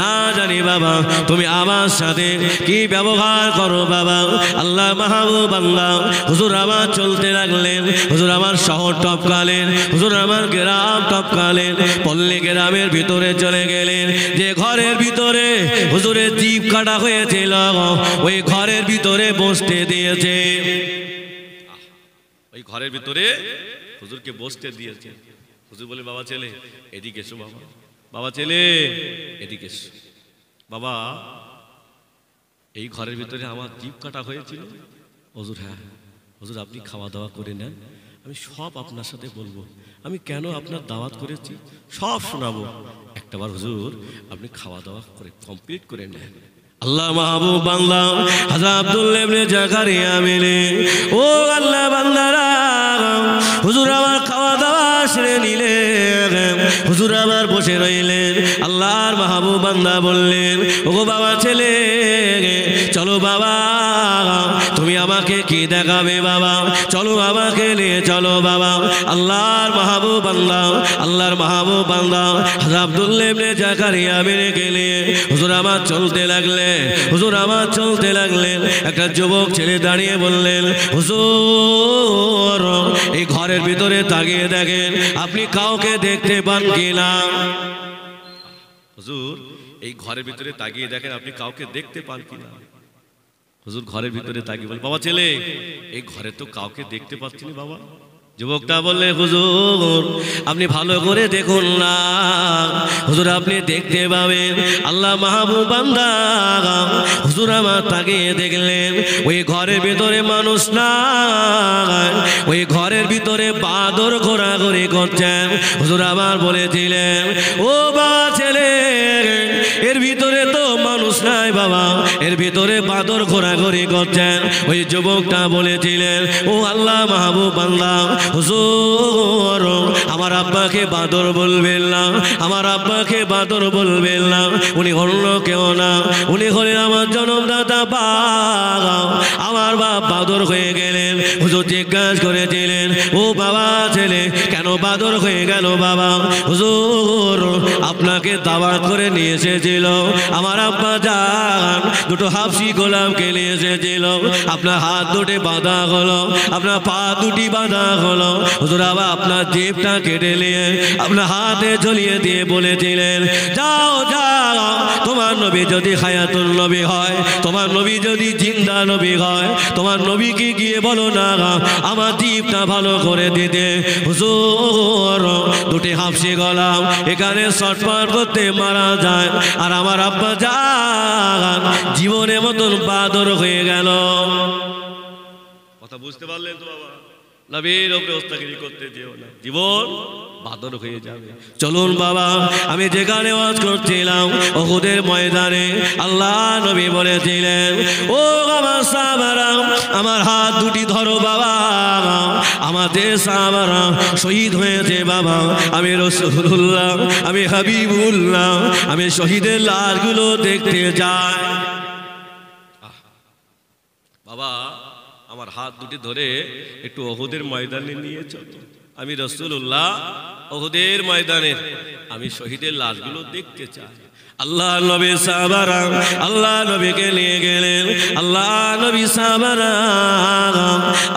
না জানি বাবা তুমি আমার সাথে কি ব্যবহার করো বাবা। আল্লাহ মাহবুব আল্লাহ হুজুর আমার চলতে লাগলেন, হুজুর আমার শহর টপকালেন, হুজুর আমার গ্রাম টপকালেন, পল্লী গ্রামের ভিতরে চলে গেলেন। যে ঘরের ভিতরে হুজুরের জিভ কাটা হয়েছিল ওই ঘরের ভিতরে বসতে দিয়েছে, ওই ঘরের ভিতরে হুজুরকে বসতে দিয়েছে। হুজুর বলে বাবা ছেলে এদিকে এসো, বাবা বাবা ছেলে এদিকে এসো। বাবা এই ঘরের ভিতরে আমার জিভ কাটা হয়েছিল। হুজুর হ্যাঁ। হুজুর আপনি খাওয়া দাওয়া করে নেন, আমি সব আপনার সাথে বলবো, আমি কেন আপনার দাওয়াত করেছি সব শোনাবো। একটাবার হুজুর আপনি খাওয়া দাওয়া করে কমপ্লিট করে নেন। আল্লাহ মাহবুব বান্দা হযরত আব্দুল্লাহ ইবনে জাকারিয়া মিলে ও আল্লাহ বান্দারা হুজুর আমার খাওয়া দাওয়া সেরে নিলেন, হুজুর আবার বসে রইলেন। আল্লাহর মাহবুব বান্দা বললেন ওগো বাবা ছেলে চলো বাবা তুমি আমাকে কি দেখাবে বাবা, চলো আমাকে নিয়ে চলো বাবা। আল্লাহর মাহবুব বান্দা আল্লাহর মাহবুব বান্দা হযরত আব্দুল্লাহ ইবনে জাকারিয়া মেরে গেলে হুজুর আমার চলতে লাগলেন, হুজুর আমার চলতে লাগলেন। একটা যুবক ছেলে দাঁড়িয়ে বললেন হুজুর এই ঘরের ভিতরে তাকিয়ে দেখেন আপনি কাউকে দেখতে পান কিনা। হুজুর এই ঘরের ভিতরে তাকিয়ে দেখেন আপনি কাউকে দেখতে পান কিনা। হুজুর ঘরের ভিতরে তাকিয়ে বলে বাবা ছেলে এই ঘরে তো কাউকে দেখতে পাচ্ছি না বাবা। যুবকটা বললে হুজুর আপনি ভালো করে দেখুন না, হুজুর আপনি দেখতে পাবেন। আল্লাহ মাহবুব বান্দা হুজুর আমার তাকিয়ে দেখলেন ওই ঘরের ভিতরে মানুষ না, ওই ঘরের ভিতরে বাদর ঘোরাঘুরি করছেন। হুজুর আমার বলেছিলেন ও বাবা ছেলে এর ভিতরে তো মানুষ নাই বাবা, এর ভিতরে বাদর ঘোরাঘুরি করছেন। ওই যুবকটা বলেছিলেন ও আল্লাহ মাহবুব বান্দা হুজুর আমার আব্বাকে বাদর বলবেন না, আমার আব্বাকে বাদর বলবেন না, উনি অন্য কেউ না, উনি হলেন আমার জন্মদাতা বাবা, আমার বাপ বাদর হয়ে গেলেন। হুজুর জিজ্ঞাসা করেছিলেন ও বাবা ছেলে কেন বাদর হয়ে গেল বাবা। হুজুর আপনাকে দাওয়াত করে নিয়ে এসেছিল আমার আব্বা জান, দুটো হাফসি গোলামকে নিয়ে এসেছিল, আপনার হাত দুটি বাঁধা হলো, আপনার পা দুটি বাঁধা হলো। হুজুর আবার আপনার জিভটা কেটে নিয়ে আপনার হাতে ঝুলিয়ে দিয়ে বলেছিলেন যাও যাও তোমার নবী যদি হায়াতুল নবী হয়, তোমার নবী যদি জিন্দা নবী হয়, তোমার নবীকে গিয়ে বলো না আমার জিভটা ভালো করে দিতে। হুজুর দুটি হাফসি গোলাম এখানে শটপাট করতে মারা যায় আর আমার আব্বা জান জীবনের মতন বাদর হয়ে গেল। কথা বুঝতে পারলেন তো বাবা? নবীর উপরে ওস্তাগিরি করতে যেও না, জীবন বাদর হয়ে যাবে। চলুন বাবা আমি যেখানে ওয়াজ করছিলাম উহুদের ময়দানে আল্লাহ নবী বলেছিলেন ও আমার সাহাবারা আমার হাত দুটি ধরো বাবা, আমাদের সাহাবারা শহীদ হয়েছে বাবা, আমি রাসূলুল্লাহ আমি হাবিবুল্লাহ আমি শহীদের লাশগুলো দেখতে যাই। বাবা আমার হাত দুটি ধরে একটু উহুদের ময়দানে নিয়ে চলো, আমি রাসূলুল্লাহ উহুদের ময়দানে আমি শহীদের লাশগুলো দেখতে চাই। আল্লাহ নবী সাহাবারা আল্লাহ নবীকে নিয়ে গেলেন, আল্লাহ নবী সাহাবারা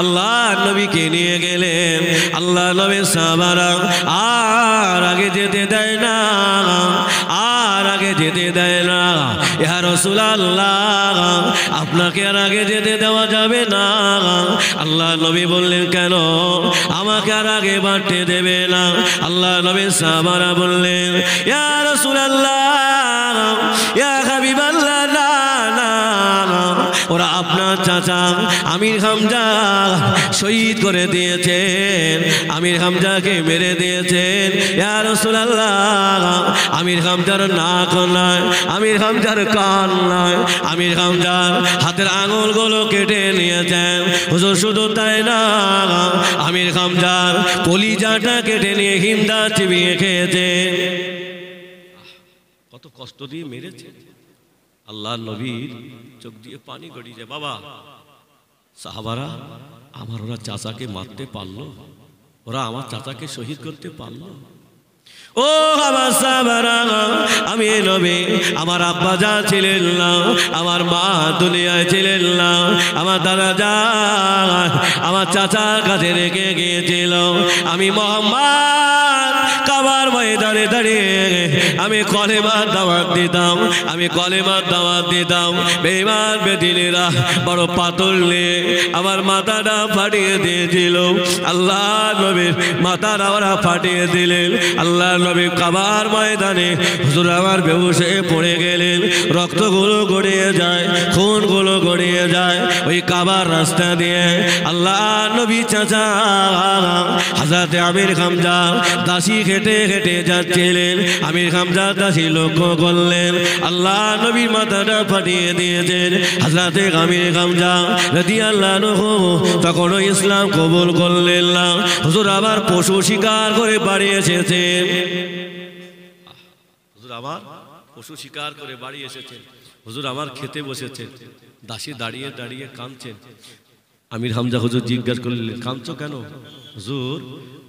আল্লাহ নবীকে নিয়ে গেলেন। আল্লাহ নবী সাহাবারা আর আগে যেতে দেয় না, আর আগে যেতে দেয় না। ইয়া রাসূলুল্লাহ আপনাকে আর আগে যেতে দেওয়া যাবে না। আল্লাহ নবী বললেন কেন আমাকে আর আগে বাড়তে দেবে না? আল্লাহ নবী সাহাবারা বললেন ইয়া রাসূলুল্লাহ ইয়া হাবিবাল্লাহ না না ওরা আপনার চাচা আমির হামজা শহীদ করে দিয়েছেন, আমির হামজাকে মেরে দিয়েছেন। ইয়া রাসূলুল্লাহ আমির হামজার নাক নয়, আমির হামজার কান নয়, আমির হামজার হাতের আঙুলগুলো কেটে নিয়েছেন। হুজুর শুধু তাই না আমির হামজার কলিজাটা কেটে নিয়ে হিন্দা চিবিয়ে খেয়েছে। কত কষ্ট দিয়ে মেরেছে। আল্লাহ নবীর চোখ দিয়ে পানি গড়িয়ে যায়। বাবা সাহাবারা আমার ওরা চাচাকে মারতে পারলো, ওরা আমার চাচাকে শহীদ করতে পারলো। ও আমার সাহাবারা, আমি নবী আমার আব্বা যা ছিলেন না, আমার মা দুনিয়ায় ছিলেন না, আমার দাদা যা আমার চাচার কাছে রেখে গিয়েছিল, আমি মুহাম্মদ কাবার ময়দানে দাঁড়িয়ে আমি কলেমার দাওয়াত দিতাম, আমি কলেমার দাওয়াত দিতাম। বেঈমান বেদিনেরা বড় পাথর নিয়ে আমার মাথাটা ফাটিয়ে দিয়েছিল। আল্লাহ নবীর মাথাটা ওরা ফাটিয়ে দিলেন। আল্লাহ নবী কাবার ময়দানে হুজুর আমার বেহুশ হয়ে পড়ে গেলেন। রক্তগুলো গড়িয়ে যায়, খুনগুলো গড়িয়ে যায় ওই কাবার রাস্তা দিয়ে। আল্লাহ নবী চাচা হযরত আমির হামজা দাসী হেঁটে হেঁটে যাচ্ছিলেন। আমির হামজা দাসী লক্ষ্য করলেন, আল্লাহ নবীর মাথাটা ফাটিয়ে দিয়েছেন। হযরত আমির হামজা রাদিয়াল্লাহু আনহু তখনও ইসলাম কবুল করলেন না। হুজুর আবার পশু শিকার করে বাড়ি এসেছেন। হুজুর আবার পশু শিকার করে বাড়ি এসেছেন। হুজুর আমার খেতে বসেছেন, দাসী দাঁড়িয়ে দাঁড়িয়ে কাঁদছেন। আমির হামজা হুজুর জিজ্ঞাসা করলেন, কাঁদছো কেন? হুজুর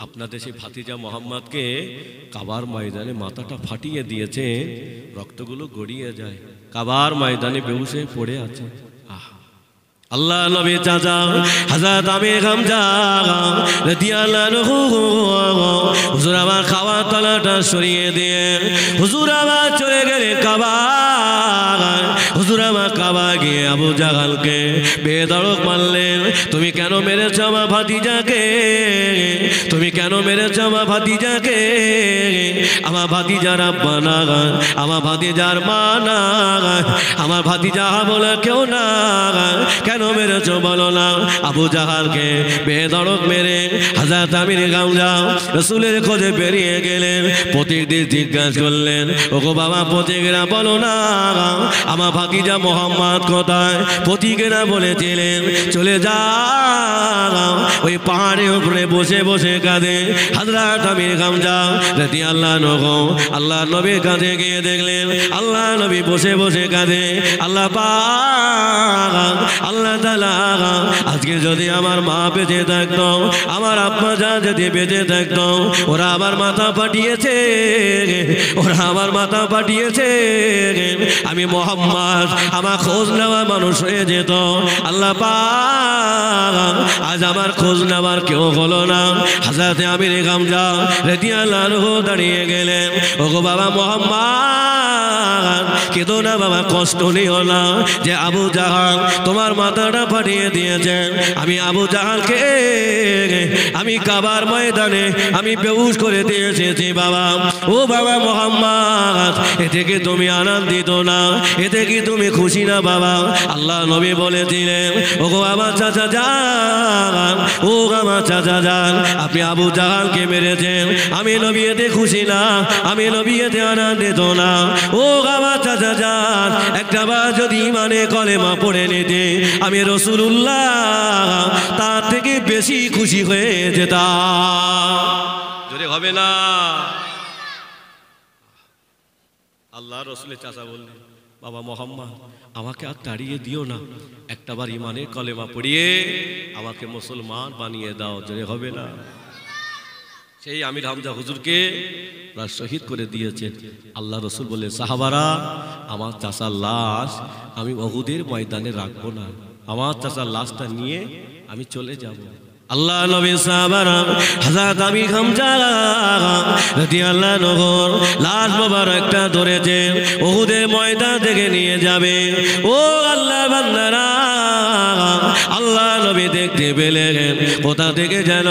আপনাদের সেই ভাতিজা মোহাম্মদকে কাবার ময়দানে মাথাটা ফাটিয়ে দিয়েছে, রক্তগুলো গড়িয়ে যায়, কাবার ময়দানে বেহুশ হয়ে পড়ে আছে। আল্লাহ নবী চাচা হযরত আমির হামজা রাদিয়াল্লাহু আনহু হুজুর আমার খাওয়া তলাটা সরিয়ে দিয়ে হুজুর আমার চলে গেলেন কাবা। হুজুর আমার কাবা গিয়ে আবু জাহালকে বেধড়ক মারলেন। তুমি কেন মেরেছ আমার ভাতিজাকে? তুমি কেন মেরেছ আমার ভাতিজাকে? আমার ভাতিজার আব্বা না, আমার ভাতিজার মা না, আমার ভাতিজা বলে কেউ না, কেন মেরেছ বলো না? আবু জাহালকে বেধড়ক মেরে হযরত আমির হামজা রাসূলের খোঁজে বেরিয়ে গেলেন। প্রতিদিন জিজ্ঞাসা করলেন, ওগো বাবা প্রতিকেরা বলো না আমার ভাতিজা মোহাম্মদ কোথায়? প্রতিকেরা বলেছিলেন চলে যা ওই পাহাড়ের উপরে বসে বসে কাঁদে। হযরত আমির হামজা রাদিয়াল্লাহু আনহু আল্লাহ নবীর কাছে গিয়ে দেখলেন আল্লাহ নবী বসে বসে কাঁদে। আল্লাহ পাক আল্লাহ তাআলা আজকে যদি আমার মা বেঁচে থাকতো, আমার আব্বা যা যদি বেঁচে থাকতো, ওরা আমার মাথা ফাটিয়েছে, ওরা আমার মাথা ফাটিয়েছে, আমি মুহাম্মদ আমার খোঁজ নেওয়া মানুষ হয়ে যেত। আল্লাহ পাক আজ আমার খোঁজ নেওয়ার কেউ হলো না। হযরত আমির হামজা রাদিয়াল্লাহু আনহু দাঁড়িয়ে গেলেন, ওগো বাবা মুহাম্মদ কেঁদো না বাবা, কষ্ট নিও না যে আবু জাহাল তোমার মাথাটা ফাটিয়ে দিয়েছেন। আমি আবু জাহালকে আমি কাবার ময়দানে আমি বেহুশ করে দিয়ে এসেছি বাবা। ও বাবা মুহাম্মদ এতে কি তুমি আনন্দিত না? এতে কি তুমি খুশি না বাবা? আল্লাহ নবী বলেছিলেন, ওগো আমার চাচা যান, ও আমার চাচা যান, আপনি আবু জাহালকে মেরেছেন, আমি নবী এতে খুশি না, আমি নবী এতে আনন্দিত না। ও আমার চাচা যান, একটা বার যদি ইমানে কলেমা পড়ে নিতে আমি রাসূলুল্লাহ তার থেকে বেশি খুশি হয়ে যেতাম। জোরে হবে না? আল্লাহ রাসূলের চাচা বললেন, বাবা মুহাম্মদ আমাকে আর তাড়িয়ে দিও না, একটাবার ইমানের কলেমা পড়িয়ে আমাকে মুসলমান বানিয়ে দাও। জোরে হবে না? সেই আমির হামজা হুজুরকে শহীদ করে দিয়েছে। আল্লাহ রাসূল বলে, সাহাবারা আমার চাচার লাশ আমি উহুদের ময়দানে রাখবো না, আমার চাচার লাশটা নিয়ে আমি চলে যাব। আল্লাহ নবী সাহাবারা হযরত আমির হামজা রাদিয়াল্লাহু আনহু লাশ মোবারকটা ধরেছেন, উহুদের ময়দান থেকে নিয়ে যাবে। ও আল্লাহ বান্দারা, আল্লাহ নবী দেখতে পেলেন কোথা থেকে যেন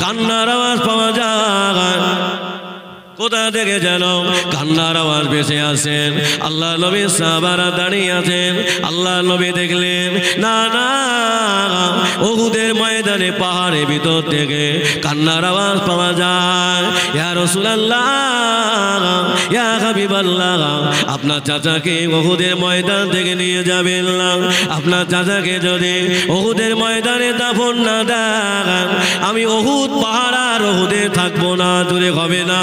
কান্নার আওয়াজ পাওয়া যায়, কোথা থেকে যেন কান্নার আওয়াজ ভেসে আসেন। আল্লাহ নবী সাহাবারা দাঁড়িয়ে আছেন। আল্লাহ নবী দেখলেন না না, উহুদের ময়দানে পাহাড়ের ভিতর থেকে কান্নার আওয়াজ পাওয়া যায়। ইয়া রাসূলুল্লাহ, ইয়া হাবিবাল্লাহ, আপনার চাচাকে উহুদের ময়দান থেকে নিয়ে যাবেন না। আপনার চাচাকে যদি উহুদের ময়দানে দাফন না দেন আমি উহুদ পাহাড় আর উহুদে থাকবো না। দূরে হবে না?